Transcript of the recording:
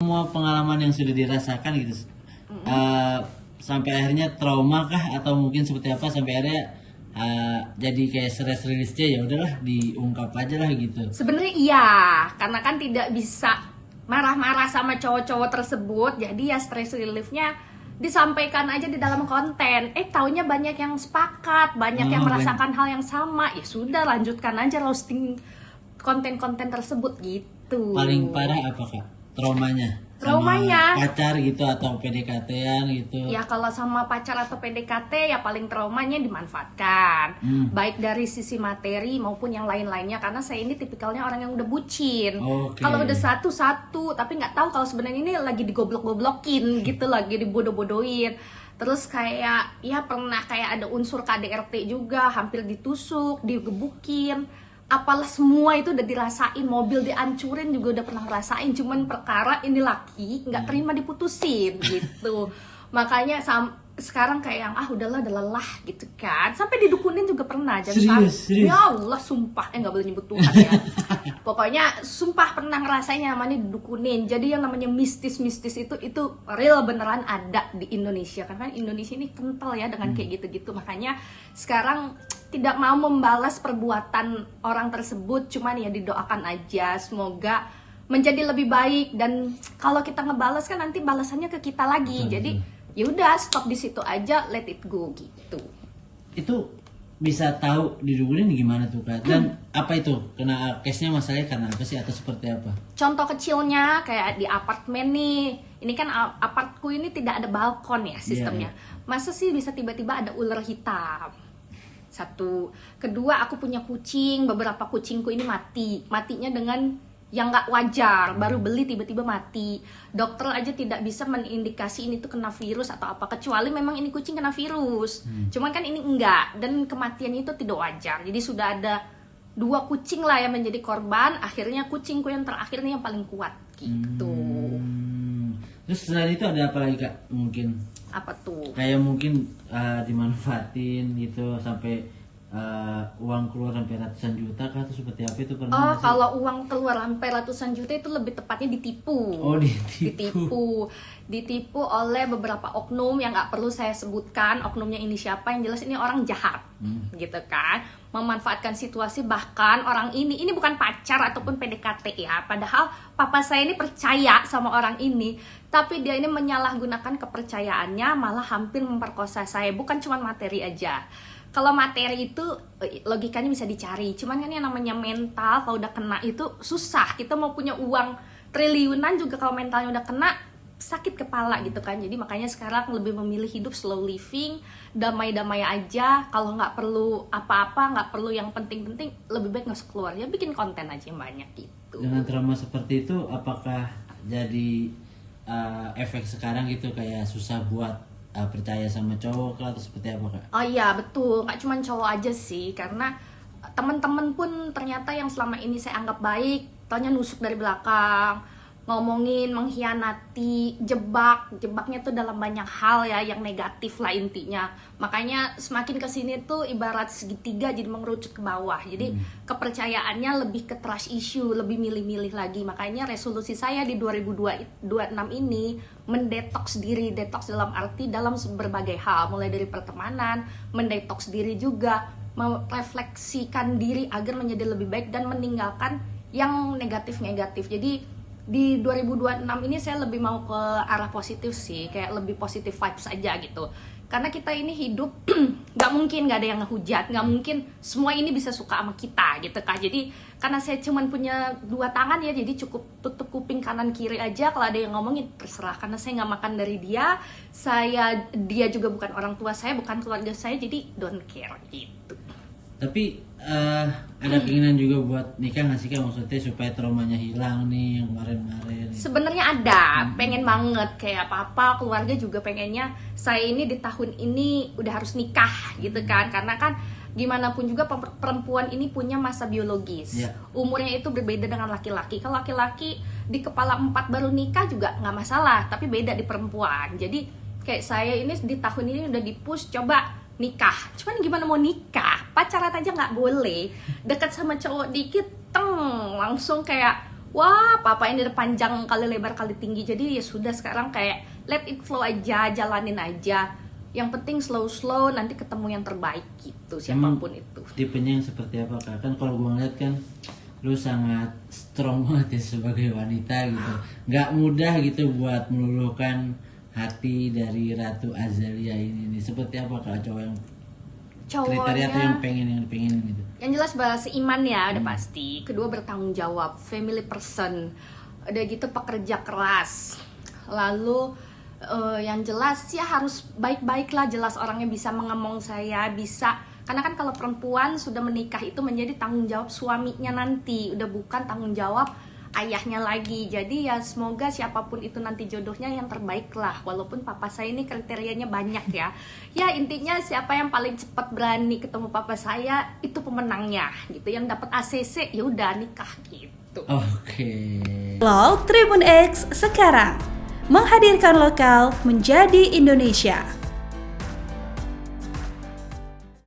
semua pengalaman yang sudah dirasakan gitu, sampai akhirnya trauma kah atau mungkin seperti apa sampai akhirnya jadi kayak stress release-nya ya udahlah diungkap aja lah gitu. Sebenarnya iya, karena kan tidak bisa marah-marah sama cowok-cowok tersebut, jadi ya stress relief-nya disampaikan aja di dalam konten. Taunya banyak yang sepakat, banyak yang merasakan hal yang sama. Ya sudah, lanjutkan aja roasting konten-konten tersebut gitu. Paling parah apa Kak? Traumanya? Traumanya sama pacar gitu atau PDKT-an gitu. ya, kalau sama pacar atau PDKT ya paling traumanya dimanfaatkan, baik dari sisi materi maupun yang lain-lainnya, karena saya ini tipikalnya orang yang udah bucin. Kalau udah satu tapi nggak tahu kalau sebenarnya ini lagi digoblok-goblokin gitu, lagi dibodoh-bodohin. Terus kayak ya pernah kayak ada unsur KDRT juga, hampir ditusuk, digebukin, apalah semua itu udah dirasain, mobil dihancurin juga udah pernah ngerasain. Cuman perkara ini laki nggak terima diputusin gitu. Makanya sekarang kayak yang udahlah, udah lelah gitu kan. Sampai didukunin juga pernah. Serius? Ya Allah, sumpah, nggak boleh nyebut Tuhan ya. Pokoknya sumpah pernah ngerasain yang namanya didukunin. Jadi yang namanya mistis-mistis itu real, beneran ada di Indonesia. Karena Indonesia ini kental ya dengan kayak gitu-gitu. Makanya sekarang tidak mau membalas perbuatan orang tersebut, cuman ya didoakan aja semoga menjadi lebih baik. Dan kalau kita ngebalas kan nanti balasannya ke kita lagi. Jadi ya udah, stop di situ aja, let it go gitu. Itu bisa tahu didukunin gimana tuh Kak? Dan apa itu? Kena case-nya masalahnya karena apa sih atau seperti apa? Contoh kecilnya kayak di apartemen nih. Ini kan apartku ini tidak ada balkon ya sistemnya. Masa sih bisa tiba-tiba ada ular hitam? Satu. Kedua, aku punya kucing, beberapa kucingku ini matinya dengan yang nggak wajar, baru beli tiba-tiba mati. Dokter aja tidak bisa mengindikasi ini tuh kena virus atau apa, kecuali memang ini kucing kena virus. Cuman kan ini enggak, dan kematian itu tidak wajar. Jadi sudah ada 2 kucing lah yang menjadi korban. Akhirnya kucingku yang terakhir nih yang paling kuat gitu. Terus selain itu ada apa lagi Kak? Mungkin apa tuh? Kayak mungkin dimanfaatin gitu sampai uang keluar sampai ratusan juta kah atau seperti apa itu pernah? Kalau uang keluar sampai ratusan juta itu lebih tepatnya ditipu. Ditipu oleh beberapa oknum yang nggak perlu saya sebutkan oknumnya ini siapa, yang jelas ini orang jahat, gitu kan, memanfaatkan situasi. Bahkan orang ini bukan pacar ataupun PDKT ya, padahal papa saya ini percaya sama orang ini, tapi dia ini menyalahgunakan kepercayaannya, malah hampir memperkosa saya. Bukan cuma materi aja. Kalau materi itu logikanya bisa dicari, cuman kan yang namanya mental kalau udah kena itu susah. Kita mau punya uang triliunan juga kalau mentalnya udah kena sakit kepala gitu kan. Jadi makanya sekarang lebih memilih hidup slow living, damai-damai aja. Kalau nggak perlu apa-apa, nggak perlu yang penting-penting, lebih baik nggak usah keluar, ya bikin konten aja yang banyak gitu. Dengan trauma seperti itu apakah jadi efek sekarang gitu kayak susah buat percaya sama cowok atau seperti apa Kak? Oh iya betul, nggak cuma cowok aja sih, karena teman-teman pun ternyata yang selama ini saya anggap baik, taunya nusuk dari belakang, ngomongin, mengkhianati, jebaknya tuh dalam banyak hal ya, yang negatif lah intinya. Makanya semakin kesini tuh ibarat segitiga jadi mengerucut ke bawah. Jadi kepercayaannya lebih ke trust issue, lebih milih-milih lagi. Makanya resolusi saya di 2026 ini mendetoks diri, detoks dalam arti dalam berbagai hal, mulai dari pertemanan, mendetoks diri juga, merefleksikan diri agar menjadi lebih baik dan meninggalkan yang negatif-negatif. Jadi di 2026 ini saya lebih mau ke arah positif sih, kayak lebih positif vibes aja gitu. Karena kita ini hidup nggak mungkin nggak ada yang ngehujat, nggak mungkin semua ini bisa suka sama kita gitu kan. Jadi karena saya cuman punya 2 tangan ya, jadi cukup tutup kuping kanan kiri aja. Kalau ada yang ngomongin terserah, karena saya nggak makan dari dia juga bukan orang tua saya, bukan keluarga saya, jadi don't care gitu. Tapi ada keinginan juga buat nikah nggak sih Kak, maksudnya supaya traumanya hilang nih yang kemarin-kemarin? Sebenarnya ada, pengen banget, kayak papa, keluarga juga pengennya saya ini di tahun ini udah harus nikah gitu kan. Karena kan gimana pun juga perempuan ini punya masa biologis, umurnya itu berbeda dengan laki-laki. Kalau laki-laki di kepala 4 baru nikah juga nggak masalah, tapi beda di perempuan. Jadi kayak saya ini di tahun ini udah di-push coba nikah. Cuman gimana mau nikah? Pacaran aja nggak boleh. Dekat sama cowok dikit, langsung kayak wah papa ini udah panjang kali lebar kali tinggi. Jadi ya sudah, sekarang kayak let it flow aja, jalanin aja. Yang penting slow nanti ketemu yang terbaik gitu, siapapun itu. Tipenya yang seperti apa Kak? Kan kalau gue ngeliat kan lu sangat strong banget ya sebagai wanita gitu. Nggak mudah gitu buat meluluhkan hati dari Ratu Azalia ini. Seperti apa Kak cowok yang kriteria tuh yang pengen gitu? Yang jelas seiman ya, udah pasti. Kedua, bertanggung jawab, family person. Udah gitu pekerja keras. Lalu yang jelas ya harus baik-baik lah, jelas orangnya bisa mengemong saya, bisa. Karena kan kalau perempuan sudah menikah itu menjadi tanggung jawab suaminya nanti, udah bukan tanggung jawab ayahnya lagi. Jadi ya semoga siapapun itu nanti jodohnya yang terbaik lah. Walaupun papa saya ini kriterianya banyak ya. Ya intinya siapa yang paling cepat berani ketemu papa saya itu pemenangnya gitu. Yang dapat ACC ya udah nikah gitu. Oke. Tribun X sekarang menghadirkan lokal menjadi Indonesia.